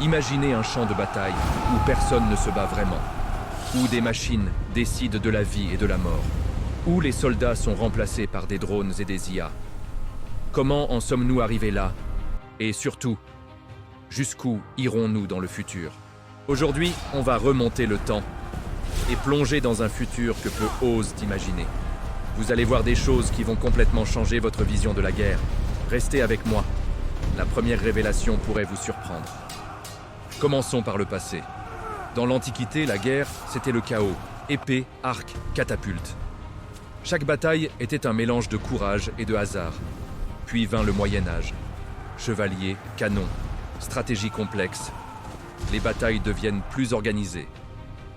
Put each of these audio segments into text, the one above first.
Imaginez un champ de bataille où personne ne se bat vraiment, où des machines décident de la vie et de la mort, où les soldats sont remplacés par des drones et des IA. Comment en sommes-nous arrivés là? Et surtout, jusqu'où irons-nous dans le futur? Aujourd'hui, on va remonter le temps et plonger dans un futur que peu osent imaginer. Vous allez voir des choses qui vont complètement changer votre vision de la guerre. Restez avec moi. La première révélation pourrait vous surprendre. Commençons par le passé. Dans l'Antiquité, la guerre, c'était le chaos. Épée, arc, catapulte. Chaque bataille était un mélange de courage et de hasard. Puis vint le Moyen-Âge. Chevaliers, canons, stratégie complexe. Les batailles deviennent plus organisées,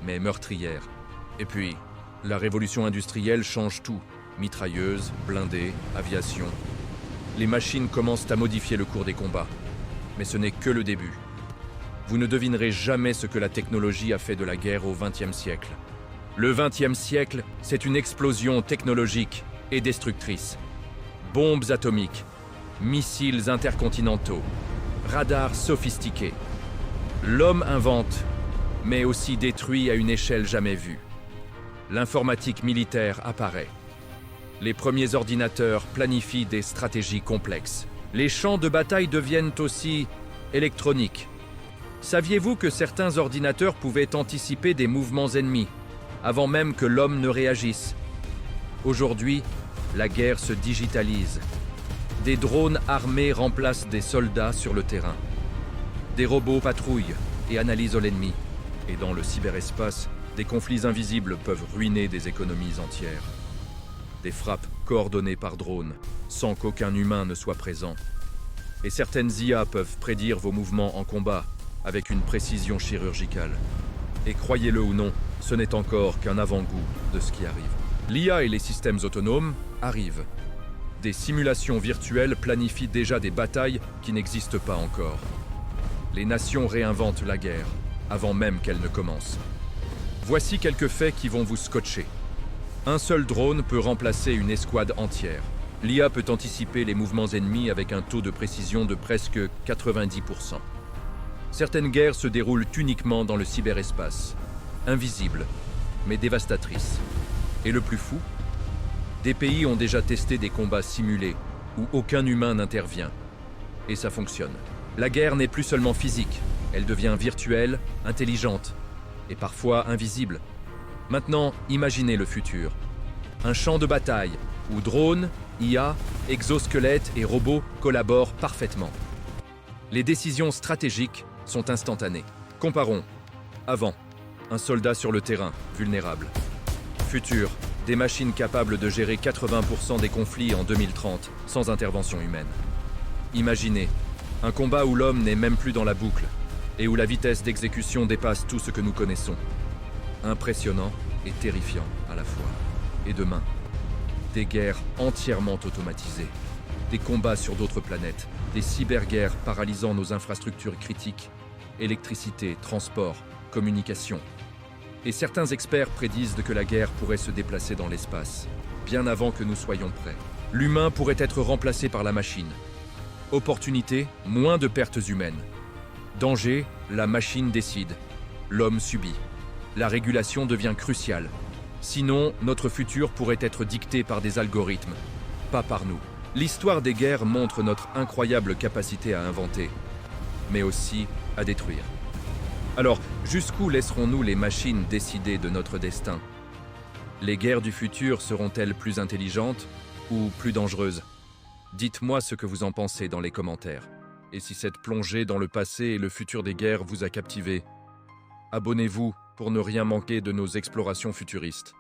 mais meurtrières. Et puis, la révolution industrielle change tout. Mitrailleuses, blindés, aviation. Les machines commencent à modifier le cours des combats. Mais ce n'est que le début. Vous ne devinerez jamais ce que la technologie a fait de la guerre au XXe siècle. Le XXe siècle, c'est une explosion technologique et destructrice. Bombes atomiques, missiles intercontinentaux, radars sophistiqués. L'homme invente, mais aussi détruit à une échelle jamais vue. L'informatique militaire apparaît. Les premiers ordinateurs planifient des stratégies complexes. Les champs de bataille deviennent aussi électroniques. Saviez-vous que certains ordinateurs pouvaient anticiper des mouvements ennemis, avant même que l'homme ne réagisse? Aujourd'hui, la guerre se digitalise. Des drones armés remplacent des soldats sur le terrain. Des robots patrouillent et analysent l'ennemi. Et dans le cyberespace, des conflits invisibles peuvent ruiner des économies entières. Des frappes coordonnées par drone, sans qu'aucun humain ne soit présent. Et certaines IA peuvent prédire vos mouvements en combat, avec une précision chirurgicale. Et croyez-le ou non, ce n'est encore qu'un avant-goût de ce qui arrive. L'IA et les systèmes autonomes arrivent. Des simulations virtuelles planifient déjà des batailles qui n'existent pas encore. Les nations réinventent la guerre, avant même qu'elle ne commence. Voici quelques faits qui vont vous scotcher. Un seul drone peut remplacer une escouade entière. L'IA peut anticiper les mouvements ennemis avec un taux de précision de presque 90%. Certaines guerres se déroulent uniquement dans le cyberespace, invisibles, mais dévastatrices. Et le plus fou, des pays ont déjà testé des combats simulés, où aucun humain n'intervient. Et ça fonctionne. La guerre n'est plus seulement physique, elle devient virtuelle, intelligente, et parfois invisible. Maintenant, imaginez le futur. Un champ de bataille, où drones, IA, exosquelettes et robots collaborent parfaitement. Les décisions stratégiques sont instantanées. Comparons. Avant, un soldat sur le terrain, vulnérable. Futur, des machines capables de gérer 80% des conflits en 2030, sans intervention humaine. Imaginez, un combat où l'homme n'est même plus dans la boucle, et où la vitesse d'exécution dépasse tout ce que nous connaissons. Impressionnant et terrifiant à la fois. Et demain, des guerres entièrement automatisées, des combats sur d'autres planètes, des cyberguerres paralysant nos infrastructures critiques, électricité, transport, communication. Et certains experts prédisent que la guerre pourrait se déplacer dans l'espace, bien avant que nous soyons prêts. L'humain pourrait être remplacé par la machine. Opportunité, moins de pertes humaines. Danger, la machine décide. L'homme subit. La régulation devient cruciale. Sinon, notre futur pourrait être dicté par des algorithmes, pas par nous. L'histoire des guerres montre notre incroyable capacité à inventer, mais aussi à détruire. Alors, jusqu'où laisserons-nous les machines décider de notre destin? Les guerres du futur seront-elles plus intelligentes ou plus dangereuses? Dites-moi ce que vous en pensez dans les commentaires. Et si cette plongée dans le passé et le futur des guerres vous a captivé, abonnez-vous pour ne rien manquer de nos explorations futuristes.